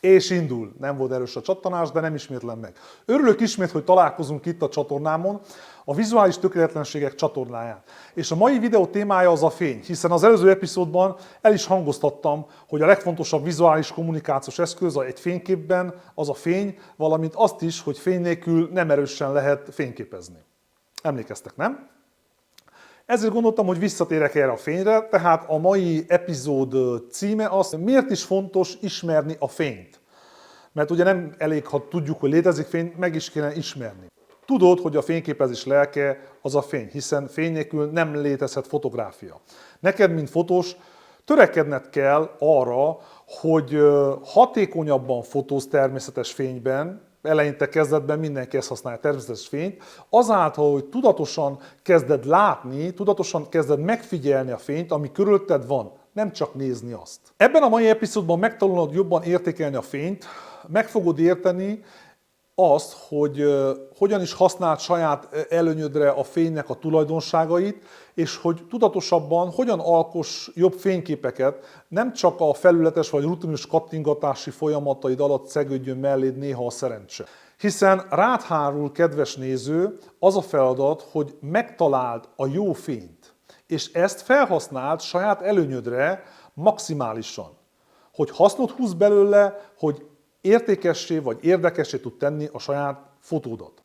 És indul. Nem volt erős a csattanás, de nem ismétlem meg. Örülök ismét, hogy találkozunk itt a csatornámon, a vizuális tökéletlenségek csatornáján. És a mai videó témája az a fény, hiszen az előző epizódban el is hangoztattam, hogy a legfontosabb vizuális kommunikációs eszköz egy fényképben az a fény, valamint azt is, hogy fény nélkül nem erősen lehet fényképezni. Emlékeztek, nem? Ezért gondoltam, hogy visszatérek erre a fényre, tehát a mai epizód címe az, miért is fontos ismerni a fényt. Mert ugye nem elég, ha tudjuk, hogy létezik fény, meg is kéne ismerni. Tudod, hogy a fényképezés lelke az a fény, hiszen fény nélkül nem létezhet fotográfia. Neked, mint fotós, törekedned kell arra, hogy hatékonyabban fotózz természetes fényben, eleinte kezdetben mindenki ezt használja, természetes fényt, azáltal, hogy tudatosan kezded látni, tudatosan kezded megfigyelni a fényt, ami körülötted van, nem csak nézni azt. Ebben a mai epizódban megtanulod jobban értékelni a fényt, meg fogod érteni azt, hogy hogyan is használd saját előnyödre a fénynek a tulajdonságait, és hogy tudatosabban hogyan alkoss jobb fényképeket, nem csak a felületes vagy rutinos kattingatási folyamataid alatt szegődjön melléd néha a szerencse. Hiszen rád hárul, kedves néző, az a feladat, hogy megtaláld a jó fényt, és ezt felhasználd saját előnyödre maximálisan. Hogy hasznot húzz belőle, hogy értékessé vagy érdekessé tud tenni a saját fotódat.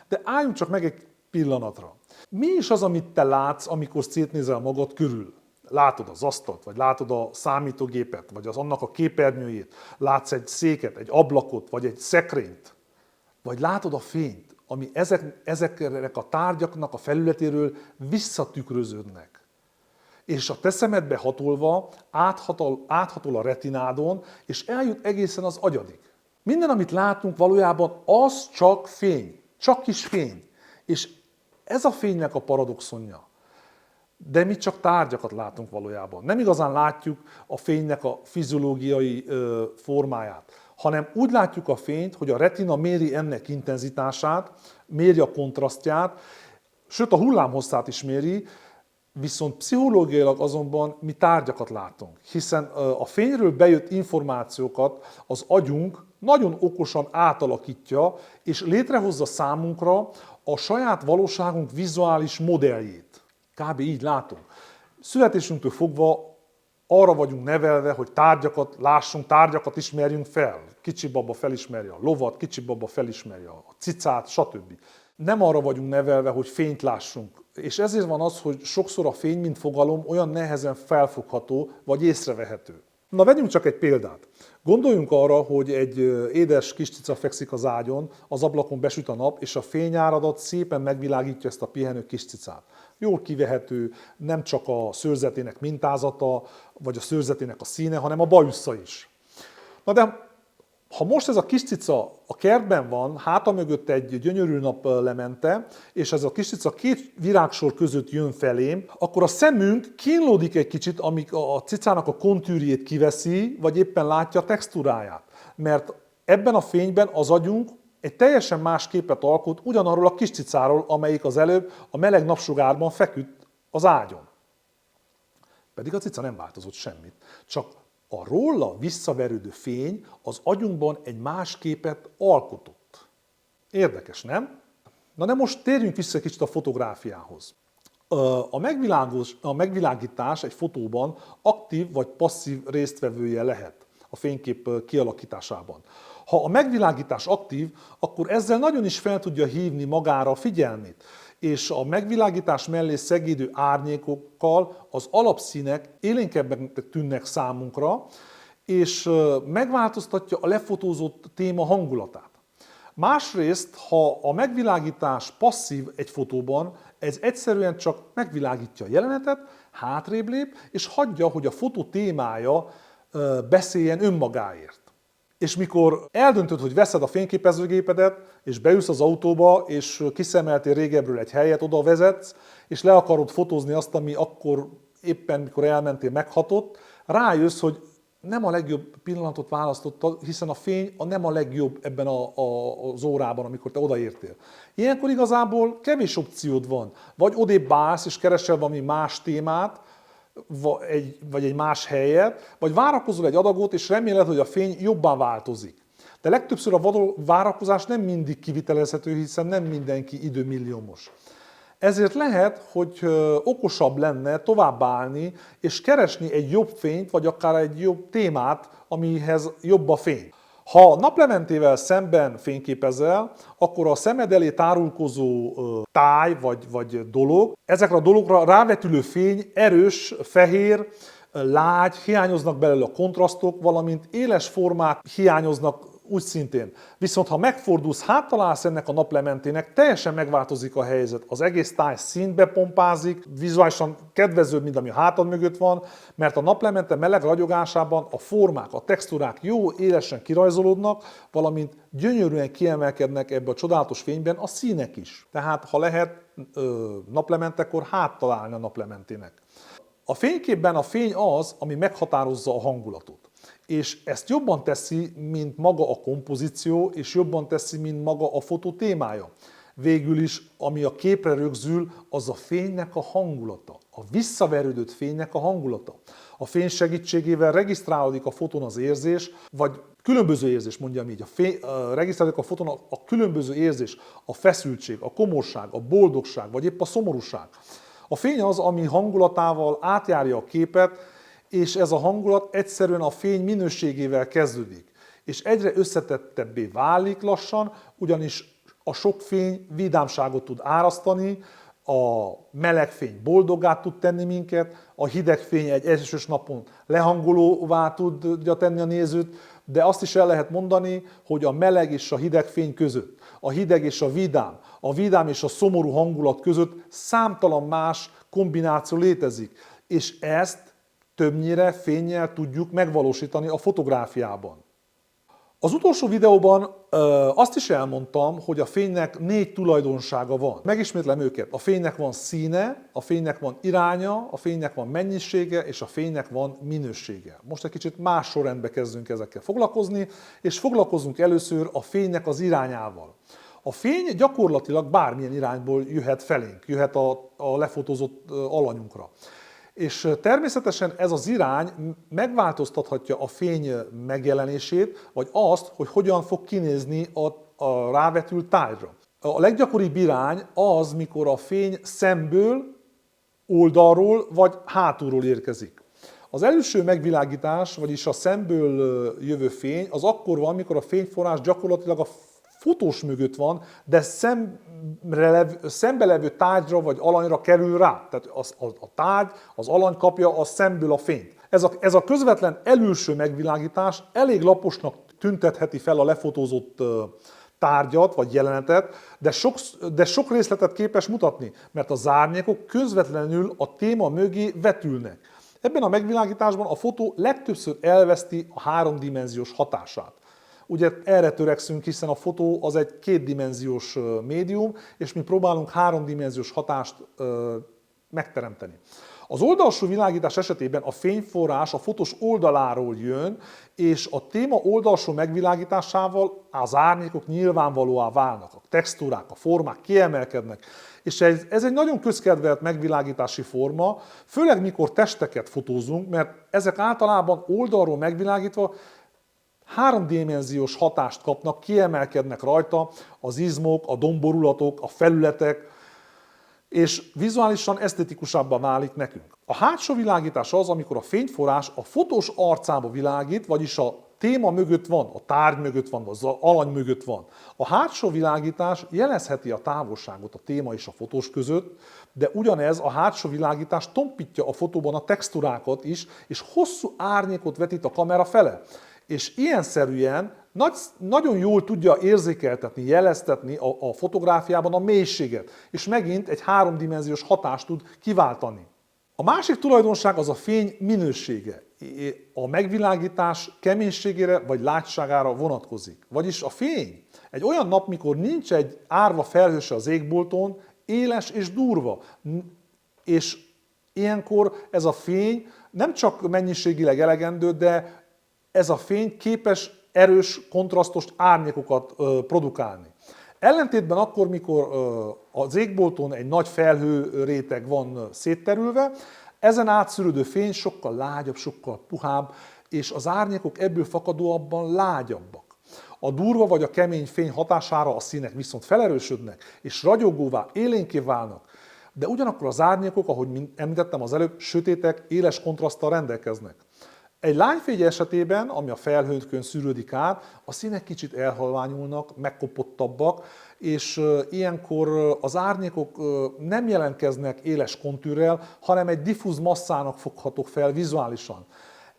De álljunk csak meg egy pillanatra. Mi is az, amit te látsz, amikor szétnézel magad körül? Látod az asztalt, vagy látod a számítógépet, vagy annak a képernyőjét, látsz egy széket, egy ablakot, vagy egy szekrényt, vagy látod a fényt, ami ezeknek a tárgyaknak a felületéről visszatükröződnek. És a te szemedbe hatolva áthatol a retinádon, és eljut egészen az agyadig. Minden, amit látunk valójában, az csak fény, csak kis fény. És ez a fénynek a paradoxonja. De mi csak tárgyakat látunk valójában. Nem igazán látjuk a fénynek a fiziológiai formáját, hanem úgy látjuk a fényt, hogy a retina méri ennek intenzitását, méri a kontrasztját, sőt a hullámhosszát is méri, viszont pszichológiailag azonban mi tárgyakat látunk, hiszen a fényről bejött információkat az agyunk nagyon okosan átalakítja, és létrehozza számunkra a saját valóságunk vizuális modelljét. Kb. Így látunk. Születésünktől fogva arra vagyunk nevelve, hogy tárgyakat lássunk, tárgyakat ismerjünk fel. Kicsi baba felismerje a lovat, kicsi baba felismerje a cicát, stb. Nem arra vagyunk nevelve, hogy fényt lássunk. És ezért van az, hogy sokszor a fény, mint fogalom, olyan nehezen felfogható, vagy észrevehető. Na, vegyünk csak egy példát. Gondoljunk arra, hogy egy édes kis cica fekszik az ágyon, az ablakon besüt a nap, és a fényáradat szépen megvilágítja ezt a pihenő kis cicát. Jól kivehető, nem csak a szőrzetének mintázata, vagy a szőrzetének a színe, hanem a bajusza is. Na de ha most ez a kis cica a kertben van, háta mögött egy gyönyörű naplemente, és ez a kis cica két virágsor között jön felém, akkor a szemünk kínlódik egy kicsit, amíg a cicának a kontűrjét kiveszi, vagy éppen látja a textúráját. Mert ebben a fényben az agyunk egy teljesen más képet alkot ugyanarról a kis cicáról, amelyik az előbb a meleg napsugárban feküdt az ágyon. Pedig a cica nem változott semmit, csak a róla visszaverődő fény az agyunkban egy más képet alkotott. Érdekes, nem? Na de most térjünk vissza egy kicsit a fotográfiához. A megvilágítás egy fotóban aktív vagy passzív résztvevője lehet a fénykép kialakításában. Ha a megvilágítás aktív, akkor ezzel nagyon is fel tudja hívni magára a figyelmét, és a megvilágítás mellé szegédő árnyékokkal az alapszínek élénkebbnek tűnnek számunkra, és megváltoztatja a lefotózott téma hangulatát. Másrészt, ha a megvilágítás passzív egy fotóban, ez egyszerűen csak megvilágítja a jelenetet, hátrébb lép, és hagyja, hogy a fotó témája beszéljen önmagáért. És mikor eldöntöd, hogy veszed a fényképezőgépedet, és beülsz az autóba, és kiszemeltél régebről egy helyet, oda vezetsz, és le akarod fotózni azt, ami akkor éppen, mikor elmentél, meghatott, rájössz, hogy nem a legjobb pillanatot választottad, hiszen a fény nem a legjobb ebben az órában, amikor te odaértél. Ilyenkor igazából kevés opciód van. Vagy odébb állsz, és keresel valami más témát, vagy egy más helyet, vagy várakozol egy adagot, és reméled, hogy a fény jobban változik. De legtöbbször a várakozás nem mindig kivitelezhető, hiszen nem mindenki időmilliómos. Ezért lehet, hogy okosabb lenne továbbállni és keresni egy jobb fényt, vagy akár egy jobb témát, amihez jobb a fény. Ha naplementével szemben fényképezel, akkor a szemed elé tárulkozó táj vagy dolog, ezekre a dologra rávetülő fény erős, fehér, lágy, hiányoznak belőle a kontrasztok, valamint éles formák hiányoznak úgy szintén. Viszont ha megfordulsz, háttalálsz ennek a naplementének, teljesen megváltozik a helyzet. Az egész táj színbe pompázik, vizuálisan kedvezőbb, mint ami a hátad mögött van, mert a naplemente meleg ragyogásában a formák, a textúrák jó élesen kirajzolódnak, valamint gyönyörűen kiemelkednek ebbe a csodálatos fényben a színek is. Tehát ha lehet naplementekor háttalálni a naplementének. A fényképben a fény az, ami meghatározza a hangulatot. És ezt jobban teszi, mint maga a kompozíció, és jobban teszi, mint maga a fotó témája. Végül is, ami a képre rögzül, az a fénynek a hangulata, a visszaverődött fénynek a hangulata. A fény segítségével regisztrálódik a fotón az érzés, vagy különböző érzés, mondjam így, regisztrálódik a fotón a különböző érzés, a feszültség, a komorság, a boldogság, vagy épp a szomorúság. A fény az, ami hangulatával átjárja a képet, és ez a hangulat egyszerűen a fény minőségével kezdődik. És egyre összetettebbé válik lassan, ugyanis a sok fény vidámságot tud árasztani, a meleg fény boldoggá tud tenni minket, a hideg fény egy esős napon lehangolóvá tudja tenni a nézőt, de azt is el lehet mondani, hogy a meleg és a hideg fény között, a hideg és a vidám és a szomorú hangulat között számtalan más kombináció létezik, és ezt többnyire fénnyel tudjuk megvalósítani a fotográfiában. Az utolsó videóban azt is elmondtam, hogy a fénynek 4 tulajdonsága van. Megismétlem őket. A fénynek van színe, a fénynek van iránya, a fénynek van mennyisége, és a fénynek van minősége. Most egy kicsit más sorrendbe kezdünk ezekkel foglalkozni, és foglalkozunk először a fénynek az irányával. A fény gyakorlatilag bármilyen irányból jöhet felénk, jöhet a lefotózott alanyunkra. És természetesen ez az irány megváltoztathatja a fény megjelenését, vagy azt, hogy hogyan fog kinézni a rávetült tájra. A leggyakoribb irány az, mikor a fény szemből, oldalról vagy hátulról érkezik. Az előső megvilágítás, vagyis a szemből jövő fény, az akkor van, mikor a fényforrás gyakorlatilag a fotós mögött van, de szembe levő tárgyra vagy alanyra kerül rá. Tehát a tárgy, az alany kapja a szemből a fényt. Ez a közvetlen előső megvilágítás elég laposnak tüntetheti fel a lefotózott tárgyat vagy jelenetet, de sok részletet képes mutatni, mert az árnyékok közvetlenül a téma mögé vetülnek. Ebben a megvilágításban a fotó legtöbbször elveszti a háromdimenziós hatását. Ugye erre törekszünk, hiszen a fotó az egy kétdimenziós médium, és mi próbálunk háromdimenziós hatást megteremteni. Az oldalsó világítás esetében a fényforrás a fotós oldaláról jön, és a téma oldalsó megvilágításával az árnyékok nyilvánvalóvá válnak, a textúrák, a formák kiemelkednek. És ez egy nagyon közkedvelt megvilágítási forma, főleg mikor testeket fotózunk, mert ezek általában oldalról megvilágítva háromdimenziós hatást kapnak, kiemelkednek rajta az izmok, a domborulatok, a felületek, és vizuálisan esztetikusabbá válik nekünk. A hátsó világítás az, amikor a fényforrás a fotós arcába világít, vagyis a téma mögött van, a tárgy mögött van, az alany mögött van. A hátsó világítás jelezheti a távolságot a téma és a fotós között, de ugyanez a hátsó világítás tompítja a fotóban a textúrákat is, és hosszú árnyékot vetít a kamera fele. És ilyenszerűen nagyon jól tudja érzékeltetni, jeleztetni a fotográfiában a mélységet, és megint egy háromdimenziós hatást tud kiváltani. A másik tulajdonság az a fény minősége. A megvilágítás keménységére vagy lágyságára vonatkozik. Vagyis a fény egy olyan nap, mikor nincs egy árva felhőse az égbolton, éles és durva. És ilyenkor ez a fény nem csak mennyiségileg elegendő, de ez a fény képes erős, kontrasztos árnyékokat produkálni. Ellentétben akkor, mikor az égbolton egy nagy felhő réteg van szétterülve, Ezen átszűrődő fény sokkal lágyabb, sokkal puhább, és az árnyékok ebből fakadóabban lágyabbak. A durva vagy a kemény fény hatására a színek viszont felerősödnek, és ragyogóvá, élénké válnak, de ugyanakkor az árnyékok, ahogy említettem az előbb, sötétek, éles kontraszttal rendelkeznek. Egy lányfény esetében, ami a felhőkön szűrődik át, a színek kicsit elhalványulnak, megkopottabbak, és ilyenkor az árnyékok nem jelentkeznek éles kontűrrel, hanem egy diffúz masszának foghatók fel vizuálisan.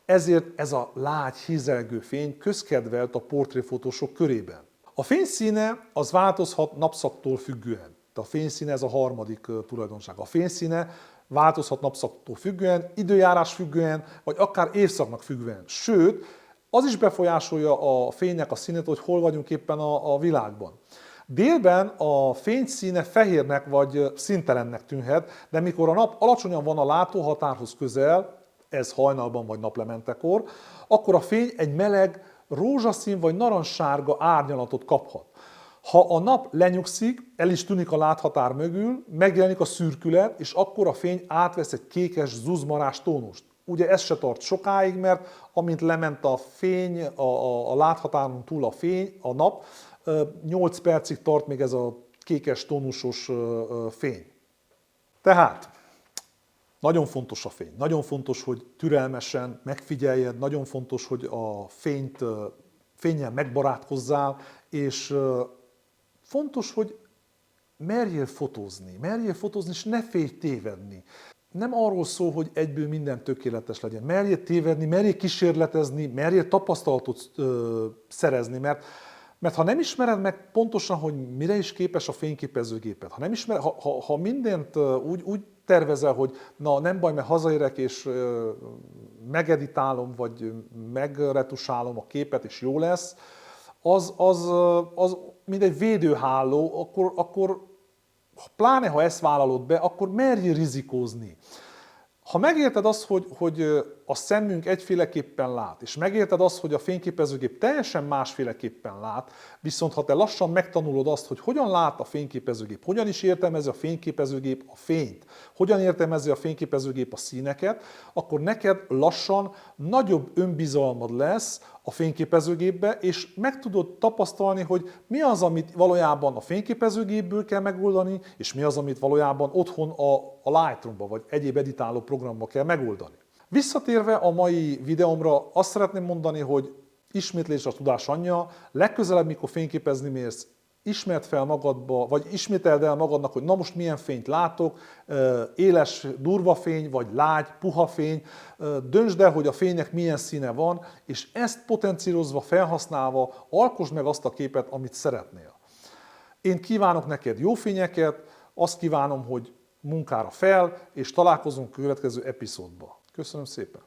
Ezért ez a lágy, hízelgő fény közkedvelt a portréfotósok körében. A fény színe az változhat napszaktól függően. A fényszíne ez a harmadik tulajdonság. A fényszíne változhat napszaktól függően, időjárás függően, vagy akár évszaknak függően. Sőt, az is befolyásolja a fénynek a színét, hogy hol vagyunk éppen a világban. Délben a fény színe fehérnek vagy színtelennek tűnhet, de mikor a nap alacsonyan van a látóhatárhoz közel, ez hajnalban vagy naplementekor, akkor a fény egy meleg, rózsaszín vagy narancssárga árnyalatot kaphat. Ha a nap lenyugszik, el is tűnik a láthatár mögül, megjelenik a szürkület, és akkor a fény átvesz egy kékes, zuzmarás tónust. Ugye ez se tart sokáig, mert amint lement a fény, a láthatáron túl a fény, a nap, 8 percig tart még ez a kékes, tónusos fény. Tehát nagyon fontos a fény. Nagyon fontos, hogy türelmesen megfigyeljed, nagyon fontos, hogy a fénnyel megbarátkozzál, és fontos, hogy merjél fotózni, és ne félj tévedni. Nem arról szól, hogy egyből minden tökéletes legyen. Merjél tévedni, merjél kísérletezni, merjél tapasztalatot szerezni, mert ha nem ismered meg pontosan, hogy mire is képes a fényképezőgéped, ha mindent úgy tervezel, hogy na nem baj, mert hazaérek és megeditálom, vagy megretusálom a képet, és jó lesz, az mint egy védőháló, akkor pláne ha ezt vállalod be, akkor merjél rizikózni. Ha megérted azt, hogy a szemünk egyféleképpen lát, és megérted azt, hogy a fényképezőgép teljesen másféleképpen lát, viszont ha te lassan megtanulod azt, hogy hogyan lát a fényképezőgép, hogyan is értelmezi a fényképezőgép a fényt, hogyan értelmezi a fényképezőgép a színeket, akkor neked lassan nagyobb önbizalmad lesz a fényképezőgépbe, és meg tudod tapasztalni, hogy mi az, amit valójában a fényképezőgépből kell megoldani, és mi az, amit valójában otthon a Lightroom-ba vagy egyéb editáló programba kell megoldani. Visszatérve a mai videómra, azt szeretném mondani, hogy ismétlés a tudás anyja, legközelebb, mikor fényképezni mész, ismerd fel magadba, vagy ismételd el magadnak, hogy na most milyen fényt látok, éles, durva fény, vagy lágy, puha fény, döntsd el, hogy a fénynek milyen színe van, és ezt potenciálozva, felhasználva alkosd meg azt a képet, amit szeretnél. Én kívánok neked jó fényeket, azt kívánom, hogy munkára fel, és találkozunk a következő epizódban. Köszönöm szépen!